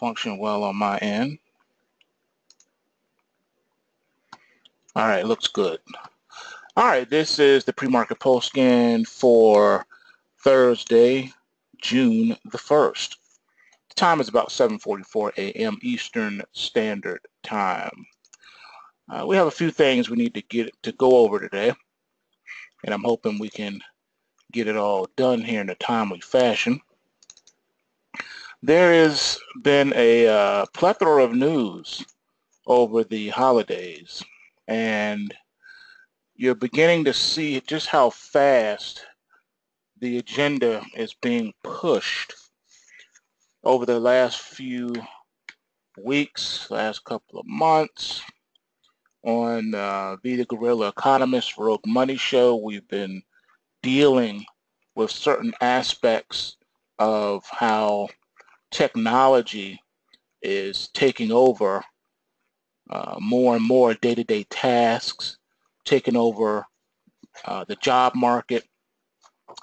function well on my end. All right, looks good. All right, this is the pre-market pulse scan for Thursday, June the 1st. The time is about 7:44 a.m. Eastern Standard Time. We have a few things we need to go over today, and I'm hoping we can get it all done here in a timely fashion. There has been a plethora of news over the holidays, and you're beginning to see just how fast the agenda is being pushed over the last few weeks, last couple of months. On the Guerrilla Economist Rogue Money Show, we've been dealing with certain aspects of how technology is taking over more and more day-to-day tasks, taking over the job market.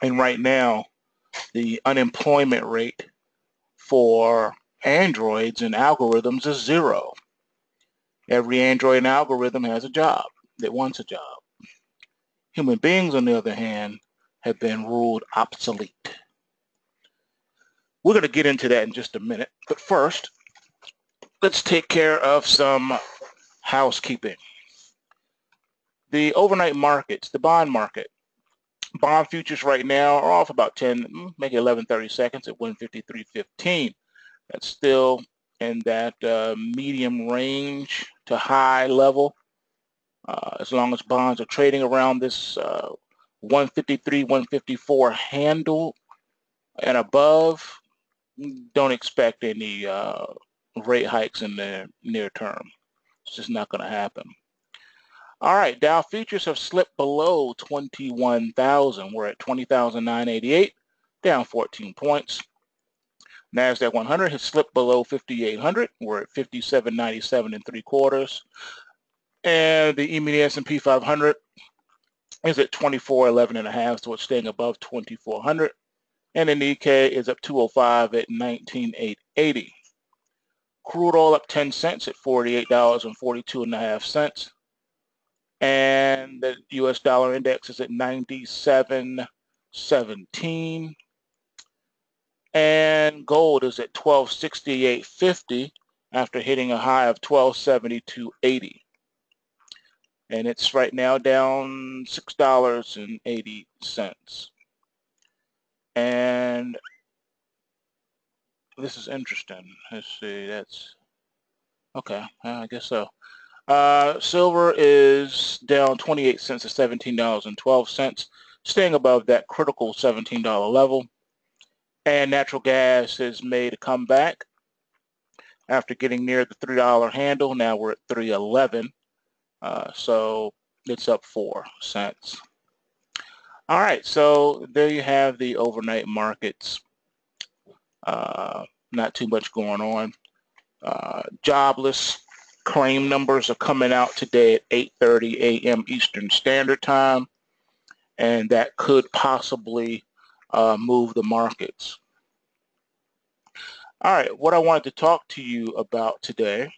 And right now, the unemployment rate for androids and algorithms is 0. Every android and algorithm has a job. It wants a job. Human beings, on the other hand, have been ruled obsolete. We're going to get into that in just a minute. But first, let's take care of some housekeeping. The overnight markets, the bond market. Bond futures right now are off about 10, maybe 11-30 seconds at 153.15. That's still in that medium range to high level. As long as bonds are trading around this 153, 154 handle and above, don't expect any rate hikes in the near term. It's just not going to happen. All right, Dow futures have slipped below 21,000. We're at 20,988, down 14 points. NASDAQ 100 has slipped below 5,800. We're at 57.97 3/4. And the emini S&P 500 is at 2411.5, so it's staying above 2,400. And the Nikkei is up 205 at 19,880. Crude oil up 10 cents at $48.42.5. And the US dollar index is at 97.17. And gold is at 1268.50 after hitting a high of 1272.80. And it's right now down $6.80. And this is interesting. Let's see, that's okay, I guess so. Silver is down 28 cents to $17.12, staying above that critical $17 level. And natural gas has made a comeback after getting near the $3 handle. Now we're at $3.11. So it's up 4 cents. All right, so there you have the overnight markets. Not too much going on. Jobless claim numbers are coming out today at 8:30 a.m. Eastern Standard Time, and that could possibly move the markets. All right, what I wanted to talk to you about today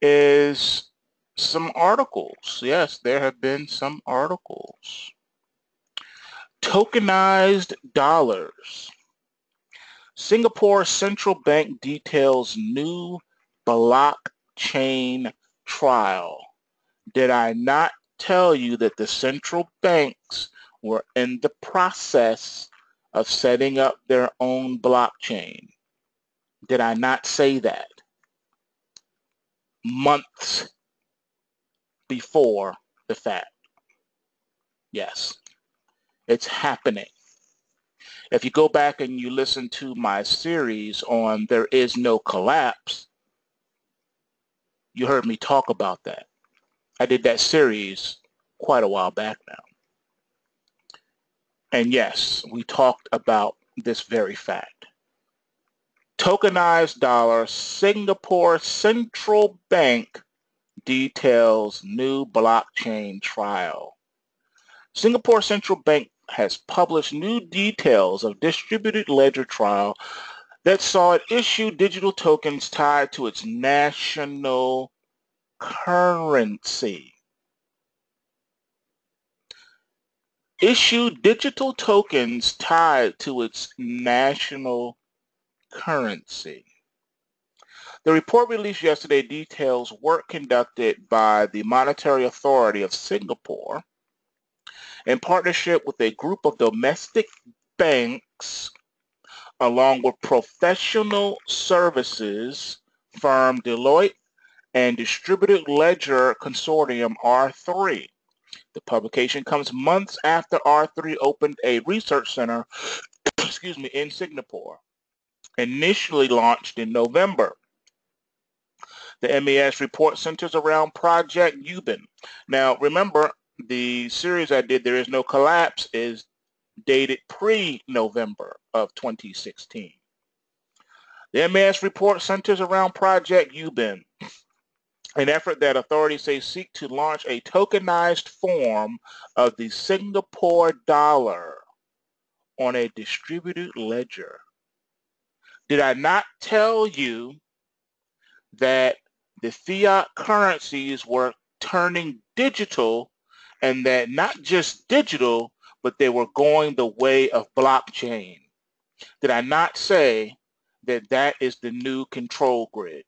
is some articles. Yes, there have been some articles. Tokenized dollars. Singapore Central Bank details new blockchain trial. Did I not tell you that the central banks were in the process of setting up their own blockchain? Did I not say that? Months before the fact. Yes, it's happening. If you go back and you listen to my series on There Is No Collapse, you heard me talk about that. I did that series quite a while back now. And yes, we talked about this very fact. Tokenized dollar, Singapore Central Bank details new blockchain trial. Singapore Central Bank has published new details of distributed ledger trial that saw it issue digital tokens tied to its national currency. Issue digital tokens tied to its national currency. The report released yesterday details work conducted by the Monetary Authority of Singapore in partnership with a group of domestic banks along with professional services firm Deloitte and distributed ledger consortium R3. The publication comes months after R3 opened a research center in Singapore, initially launched in November. The MES report centers around Project U.B.A.N. Now, remember, the series I did, There Is No Collapse, is dated pre-November of 2016. The MES report centers around Project U.B.A.N., an effort that authorities say seek to launch a tokenized form of the Singapore dollar on a distributed ledger. Did I not tell you that the fiat currencies were turning digital, and that not just digital, but they were going the way of blockchain? Did I not say that that is the new control grid?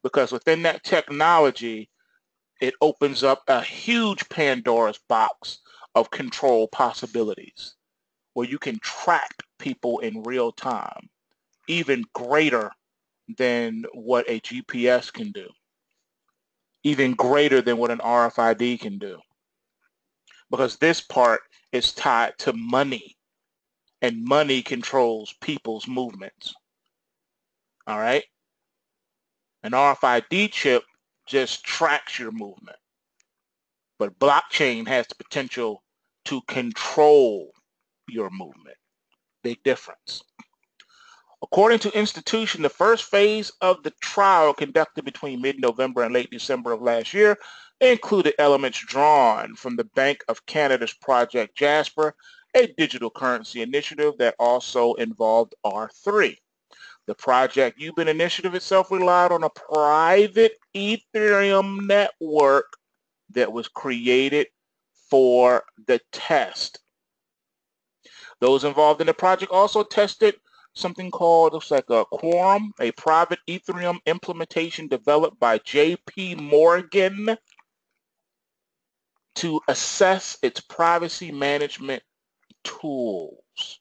Because within that technology, it opens up a huge Pandora's box of control possibilities where you can track people in real time, even greater than what a GPS can do, even greater than what an RFID can do. Because this part is tied to money, and money controls people's movements. All right? An RFID chip just tracks your movement. But blockchain has the potential to control your movement. Big difference. According to Institution, the first phase of the trial conducted between mid-November and late December of last year included elements drawn from the Bank of Canada's Project Jasper, a digital currency initiative that also involved R3. The Project U.B.A.N. initiative itself relied on a private Ethereum network that was created for the test. Those involved in the project also tested something called, looks like a Quorum, a private Ethereum implementation developed by J.P. Morgan to assess its privacy management tools.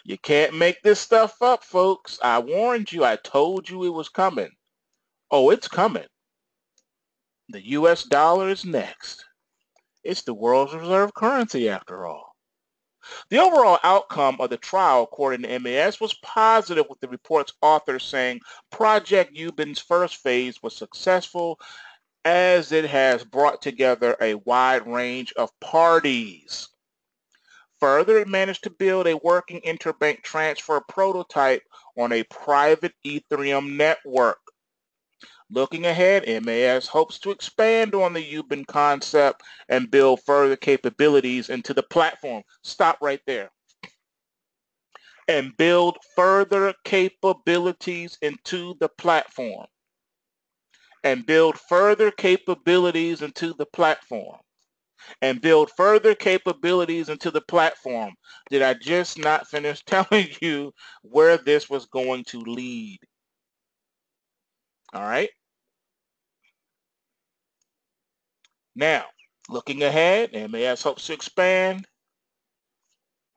You can't make this stuff up, folks. I warned you. I told you it was coming. Oh, it's coming. The U.S. dollar is next. It's the world's reserve currency, after all. The overall outcome of the trial, according to MAS, was positive, with the report's authors saying Project U.B.A.N's first phase was successful as it has brought together a wide range of parties. Further, it managed to build a working interbank transfer prototype on a private Ethereum network. Looking ahead, MAS hopes to expand on the U.B.A.N concept and build further capabilities into the platform. Stop right there. And build further capabilities into the platform. And build further capabilities into the platform. And build further capabilities into the platform. Did I just not finish telling you where this was going to lead? All right. Now, looking ahead, MAS hopes to expand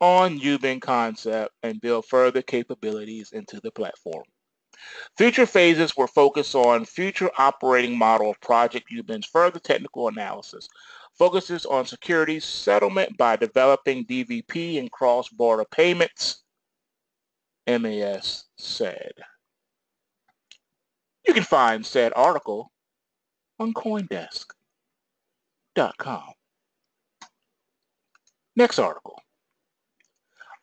on U.B.A.N concept and build further capabilities into the platform. Future phases will focus on future operating model of Project U.B.A.N's further technical analysis. Focuses on securities settlement by developing DVP and cross-border payments, MAS said. You can find said article on CoinDesk.com. Next article.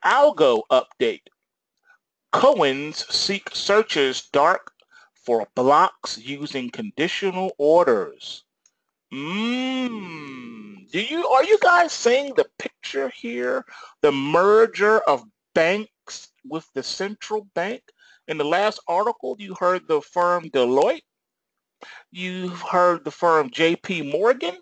Algo update. Coins seek searches dark for blocks using conditional orders. Are you guys seeing the picture here? The merger of banks with the central bank. In the last article, you heard the firm Deloitte. You've heard the firm J.P. Morgan.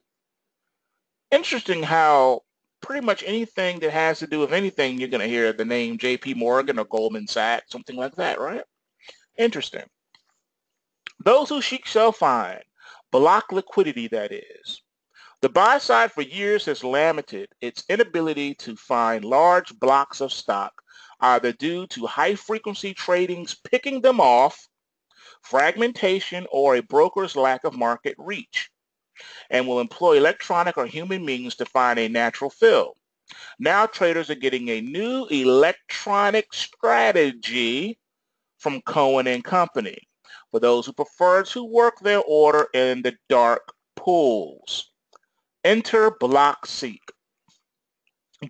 Interesting how pretty much anything that has to do with anything, you're going to hear the name J.P. Morgan or Goldman Sachs, something like that, right? Interesting. Those who seek shall find. Block liquidity, that is. The buy side for years has lamented its inability to find large blocks of stock, either due to high-frequency tradings picking them off, fragmentation, or a broker's lack of market reach, and will employ electronic or human means to find a natural fill. Now traders are getting a new electronic strategy from Cohen and Company for those who prefer to work their order in the dark pools. Enter Block Seek.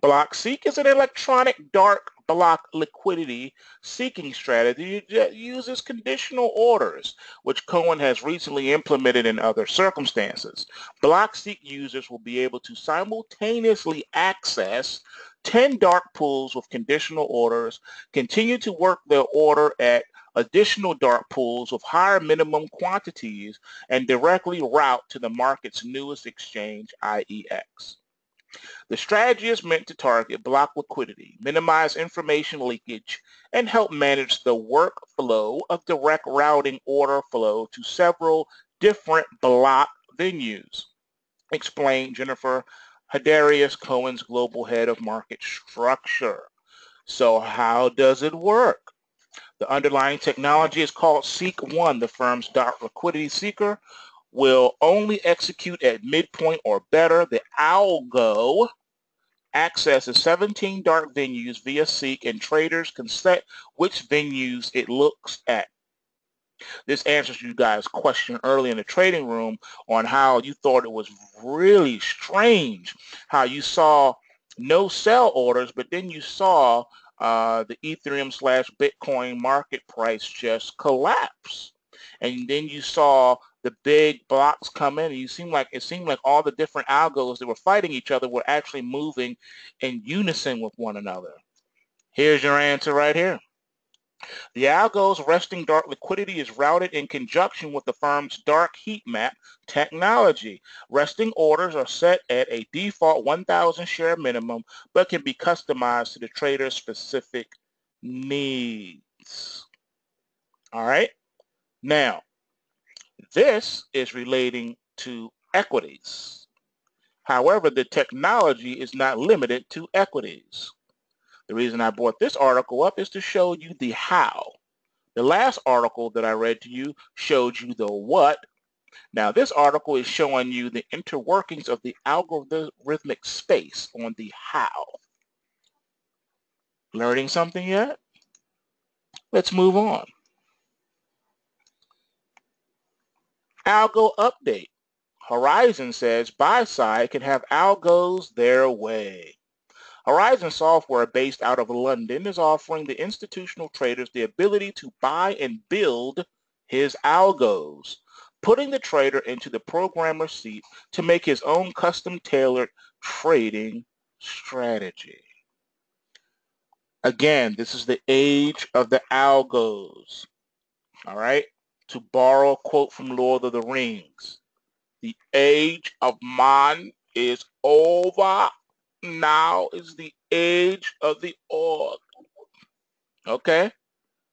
Block Seek is an electronic dark block liquidity seeking strategy that uses conditional orders, which Cohen has recently implemented in other circumstances. Block Seek users will be able to simultaneously access 10 dark pools with conditional orders, continue to work their order at additional dark pools with higher minimum quantities, and directly route to the market's newest exchange, IEX. The strategy is meant to target block liquidity, minimize information leakage, and help manage the workflow of direct routing order flow to several different block venues, explained Jennifer Hadarius, Cohen's global head of market structure. So how does it work? The underlying technology is called Seek1. The firm's dark liquidity seeker will only execute at midpoint or better. The algo accesses 17 dark venues via Seek, and traders can set which venues it looks at. This answers you guys' question early in the trading room on how you thought it was really strange how you saw no sell orders, but then you saw the Ethereum / Bitcoin market price just collapse. And then you saw the big blocks come in, and it seemed like all the different algos that were fighting each other were actually moving in unison with one another. Here's your answer right here. The algo's resting dark liquidity is routed in conjunction with the firm's dark heat map technology. Resting orders are set at a default 1,000 share minimum, but can be customized to the trader's specific needs. All right. Now, this is relating to equities. However, the technology is not limited to equities. The reason I brought this article up is to show you the how. The last article that I read to you showed you the what. Now this article is showing you the interworkings of the algorithmic space on the how. Learning something yet? Let's move on. Algo update. Horizon says buy side can have algos their way. Horizon Software, based out of London, is offering the institutional traders the ability to buy and build his algos, putting the trader into the programmer's seat to make his own custom-tailored trading strategy. Again, this is the age of the algos. All right? To borrow a quote from Lord of the Rings, the age of man is over. Now is the age of the org. Okay?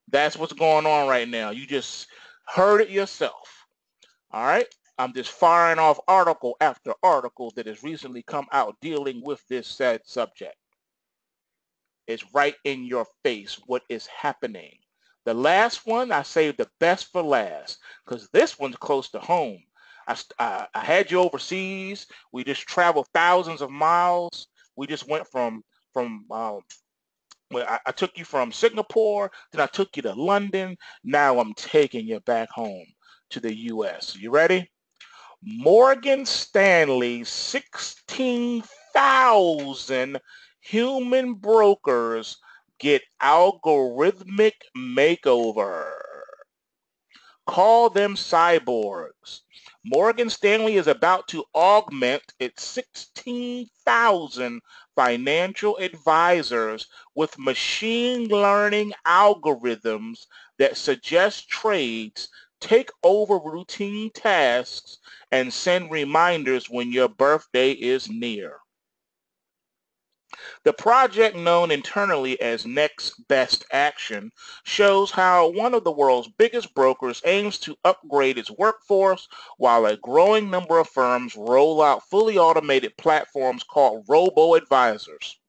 That's what's going on right now. You just heard it yourself. All right? I'm just firing off article after article that has recently come out dealing with this said subject. It's right in your face what is happening. The last one, I saved the best for last because this one's close to home. I had you overseas. We just traveled thousands of miles. We just went from I took you from Singapore, then I took you to London. Now I'm taking you back home to the U.S. You ready? Morgan Stanley's 16,000 human brokers get algorithmic makeover. Call them cyborgs. Morgan Stanley is about to augment its 16,000 financial advisors with machine learning algorithms that suggest trades, take over routine tasks, and send reminders when your birthday is near. The project, known internally as Next Best Action, shows how one of the world's biggest brokers aims to upgrade its workforce while a growing number of firms roll out fully automated platforms called robo-advisors.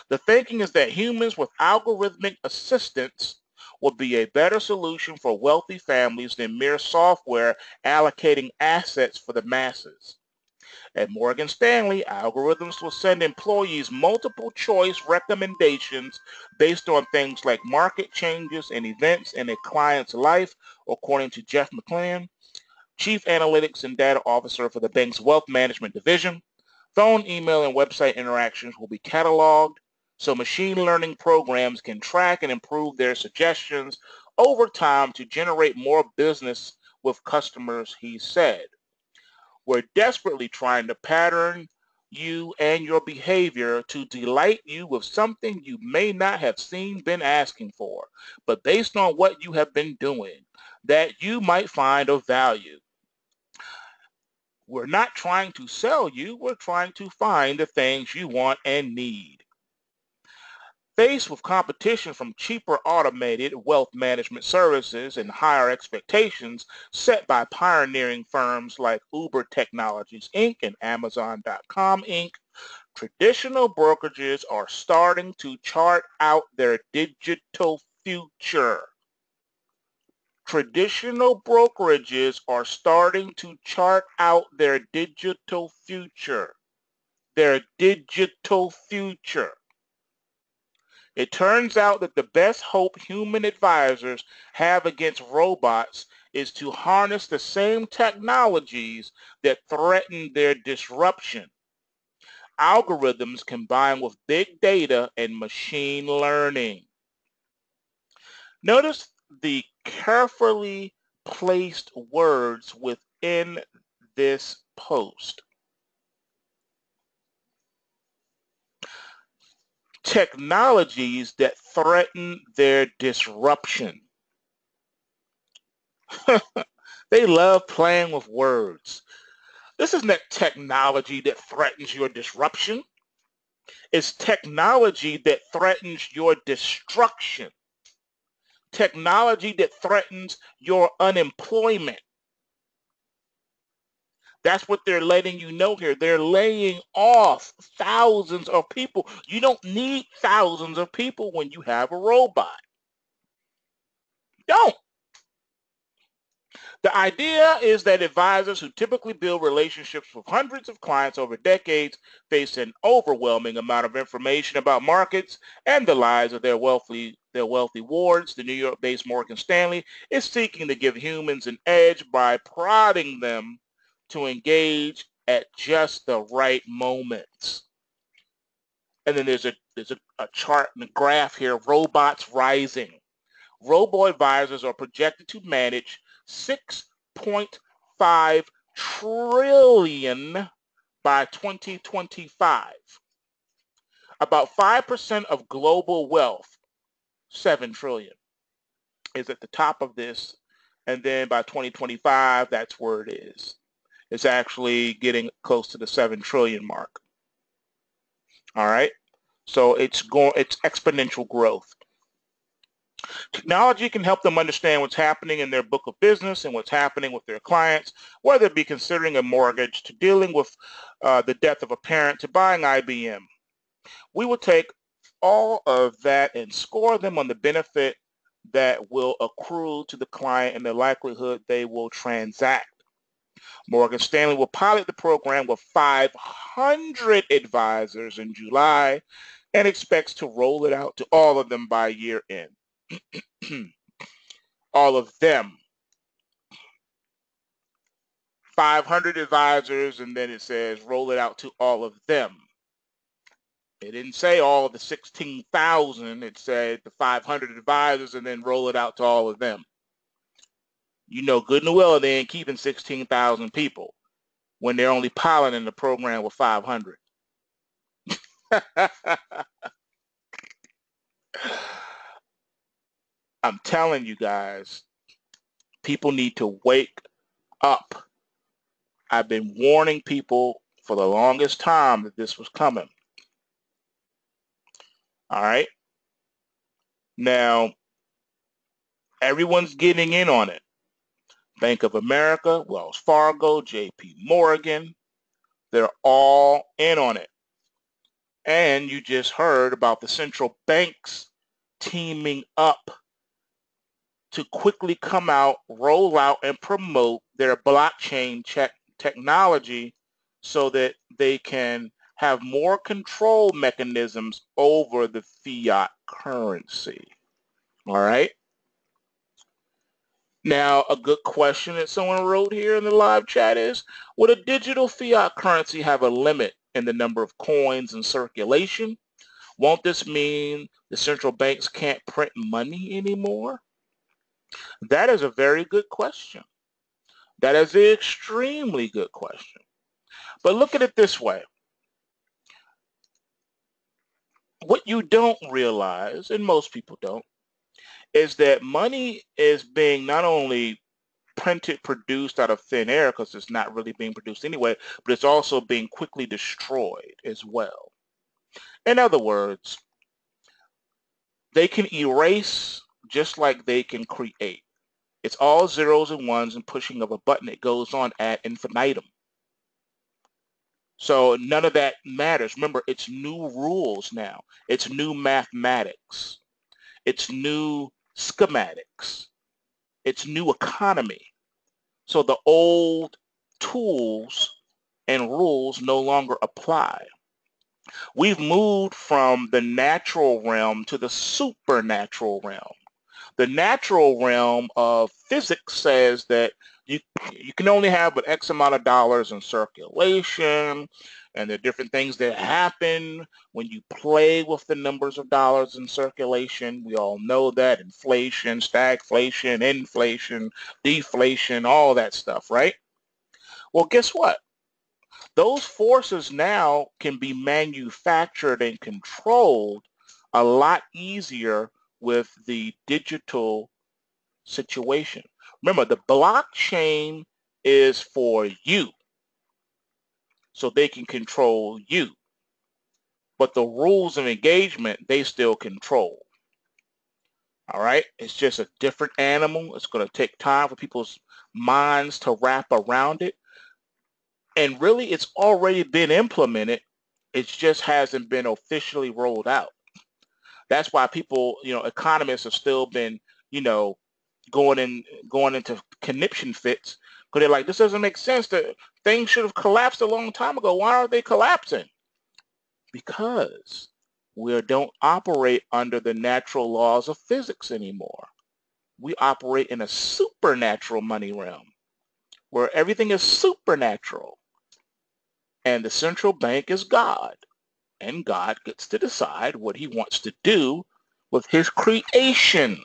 The thinking is that humans with algorithmic assistance will be a better solution for wealthy families than mere software allocating assets for the masses. At Morgan Stanley, algorithms will send employees multiple choice recommendations based on things like market changes and events in a client's life, according to Jeff McClan, Chief Analytics and Data Officer for the bank's Wealth Management Division. Phone, email, and website interactions will be cataloged so machine learning programs can track and improve their suggestions over time to generate more business with customers, he said. We're desperately trying to pattern you and your behavior to delight you with something you may not have been asking for, but based on what you have been doing, that you might find of value. We're not trying to sell you, we're trying to find the things you want and need. Faced with competition from cheaper automated wealth management services and higher expectations set by pioneering firms like Uber Technologies Inc. and Amazon.com Inc., traditional brokerages are starting to chart out their digital future. Traditional brokerages are starting to chart out their digital future. Their digital future. It turns out that the best hope human advisors have against robots is to harness the same technologies that threaten their disruption. Algorithms combined with big data and machine learning. Notice the carefully placed words within this post. Technologies that threaten their disruption. They love playing with words. This isn't technology that threatens your disruption. It's technology that threatens your destruction. Technology that threatens your unemployment. That's what they're letting you know here. They're laying off thousands of people. You don't need thousands of people when you have a robot. Don't. The idea is that advisors who typically build relationships with hundreds of clients over decades face an overwhelming amount of information about markets and the lives of their wealthy wards. The New York-based Morgan Stanley is seeking to give humans an edge by prodding them to engage at just the right moments. And then there's a chart and a graph here, robots rising. Robo-advisors are projected to manage $6.5 trillion by 2025. About 5% of global wealth, $7 trillion, is at the top of this. And then by 2025, that's where it is. It's actually getting close to the 7 trillion mark. All right. So it's exponential growth. Technology can help them understand what's happening in their book of business and what's happening with their clients, whether it be considering a mortgage to dealing with the death of a parent to buying IBM. We will take all of that and score them on the benefit that will accrue to the client and the likelihood they will transact. Morgan Stanley will pilot the program with 500 advisors in July and expects to roll it out to all of them by year end. All of them. 500 advisors, and then it says roll it out to all of them. It didn't say all of the 16,000. It said the 500 advisors and then roll it out to all of them. You know good and well they ain't keeping 16,000 people when they're only piloting the program with 500. I'm telling you guys, people need to wake up. I've been warning people for the longest time that this was coming. All right. Now, everyone's getting in on it. Bank of America, Wells Fargo, JP Morgan, they're all in on it. And you just heard about the central banks teaming up to quickly come out, roll out, and promote their blockchain technology so that they can have more control mechanisms over the fiat currency. All right. Now, a good question that someone wrote here in the live chat is, would a digital fiat currency have a limit in the number of coins in circulation? Won't this mean the central banks can't print money anymore? That is a very good question. That is an extremely good question. But look at it this way. What you don't realize, and most people don't, is that money is being not only printed, produced out of thin air, because it's not really being produced anyway, but it's also being quickly destroyed as well. In other words, they can erase just like they can create. It's all zeros and ones and pushing of a button. It goes on ad infinitum. So none of that matters. Remember, it's new rules now. It's new mathematics. It's new schematics. It's new economy. So the old tools and rules no longer apply. We've moved from the natural realm to the supernatural realm. The natural realm of physics says that you can only have an X amount of dollars in circulation, and there are different things that happen when you play with the numbers of dollars in circulation. We all know that. Inflation, stagflation, inflation, deflation, all that stuff, right? Well, guess what? Those forces now can be manufactured and controlled a lot easier with the digital situation. Remember, the blockchain is for you, so they can control you. But the rules of engagement, they still control. All right? It's just a different animal. It's going to take time for people's minds to wrap around it. And really, it's already been implemented. It just hasn't been officially rolled out. That's why people, economists have still been, going into conniption fits, because they're like, this doesn't make sense. That things should have collapsed a long time ago. Why are they collapsing? Because we don't operate under the natural laws of physics anymore. We operate in a supernatural money realm where everything is supernatural. And the central bank is God. And God gets to decide what he wants to do with his creation,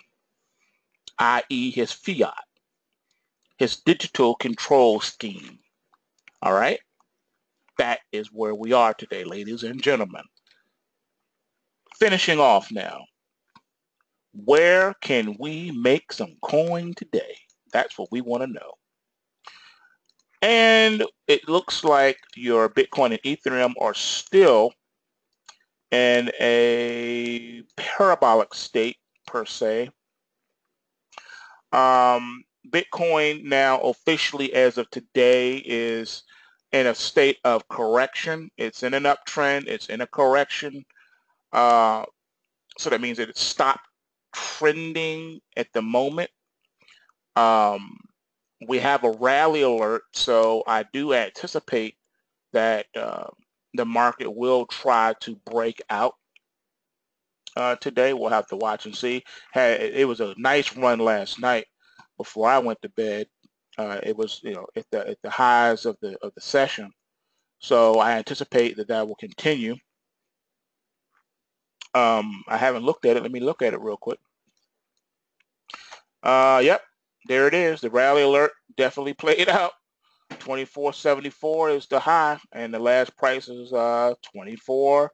i.e. his fiat, his digital control scheme. All right? That is where we are today, ladies and gentlemen. Finishing off now. Where can we make some coin today? That's what we want to know. And it looks like your Bitcoin and Ethereum are still in a parabolic state, per se. Bitcoin now officially, as of today, is in a state of correction. It's in an uptrend. It's in a correction. So that means that it stopped trending at the moment. We have a rally alert, so I do anticipate that the market will try to break out today. We'll have to watch and see. It was a nice run last night before I went to bed. It was, at the highs of the session. So I anticipate that will continue. I haven't looked at it. Let me look at it real quick. Yep, there it is. The rally alert definitely played out. 24.74 is the high, and the last price is 24.90.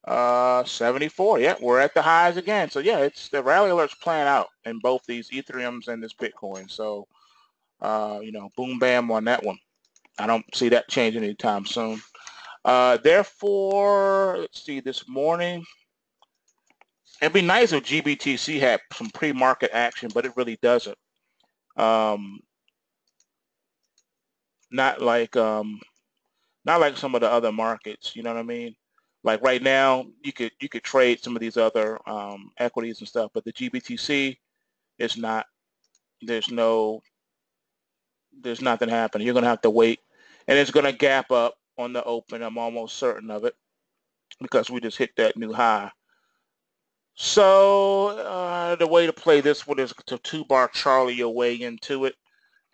74. Yeah, we're at the highs again. So yeah, it's the rally alerts playing out in both these Ethereums and this Bitcoin. So you know, boom bam on that one. I don't see that changing anytime soon. Therefore, let's see, this morning, it'd be nice if GBTC had some pre-market action, but it really doesn't. Not like some of the other markets, you know what I mean? Like right now, you could trade some of these other equities and stuff, but the GBTC is not. There's nothing happening. You're gonna have to wait, and it's gonna gap up on the open. I'm almost certain of it because we just hit that new high. So the way to play this one is to 2-bar Charlie your way into it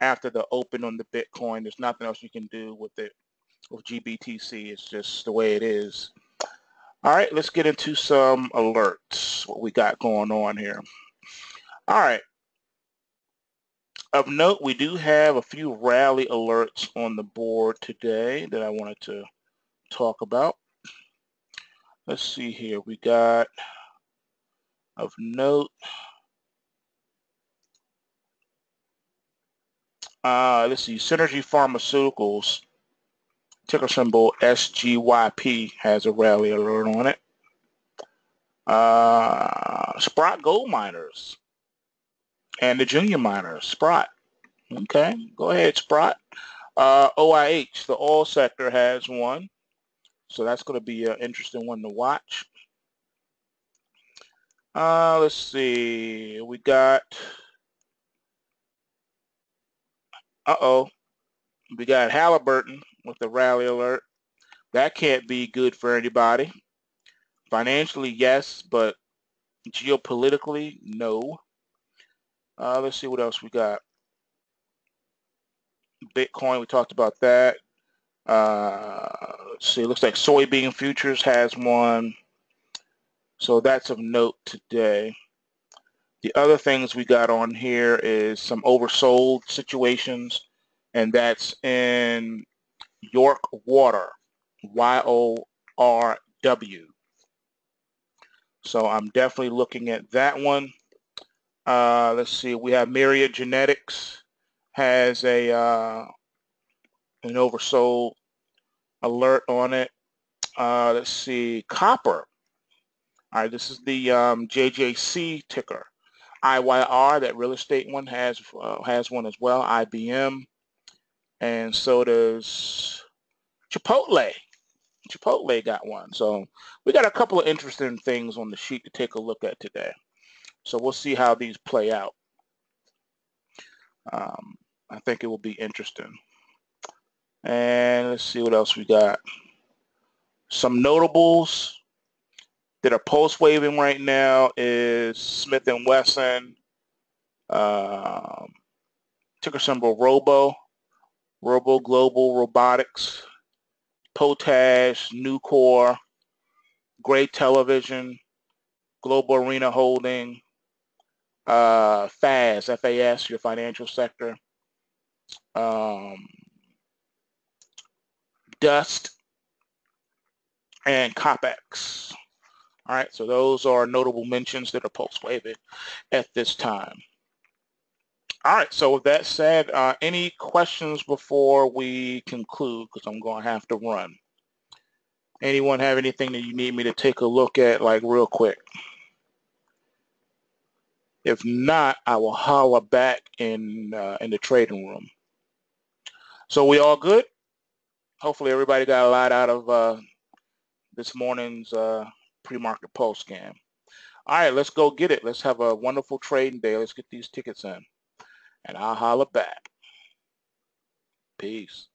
after the open on the Bitcoin. There's nothing else you can do with it. With GBTC, it's just the way it is. All right, let's get into some alerts, what we got going on here. All right. Of note, we do have a few rally alerts on the board today that I wanted to talk about. Let's see here. We got, of note, let's see, Synergy Pharmaceuticals, ticker symbol SGYP, has a rally alert on it. Sprott Gold Miners and the junior miners, Sprott. Okay, go ahead, Sprott. OIH, the oil sector, has one. So that's going to be an interesting one to watch. Let's see. We got, we got Halliburton with the rally alert. That can't be good for anybody. Financially, yes, but geopolitically, no. Let's see what else we got. Bitcoin, we talked about that. Let's see, it looks like soybean futures has one. So that's of note today. The other things we got on here is some oversold situations, and that's in York Water, YORW. So I'm definitely looking at that one. Let's see, we have Myriad Genetics has a an oversold alert on it. Let's see, copper. All right, this is the JJC ticker. IYR, that real estate one, has one as well. IBM, and so does Chipotle. Chipotle got one. So we got a couple of interesting things on the sheet to take a look at today. So we'll see how these play out. I think it will be interesting. And let's see what else we got. Some notables that are pulse waving right now is Smith & Wesson, ticker symbol Robo Global Robotics, Potash, Nucor, Gray Television, Global Arena Holding, FAS, FAS, your financial sector, Dust, and COPEX. All right, so those are notable mentions that are pulse waving at this time. All right, so with that said, any questions before we conclude? Because I'm going to have to run. Anyone have anything that you need me to take a look at, like real quick? If not, I will holler back in the trading room. So we all good? Hopefully everybody got a lot out of this morning's pre-market pulse scan. All right, let's go get it. Let's have a wonderful trading day. Let's get these tickets in. And I'll holler back. Peace.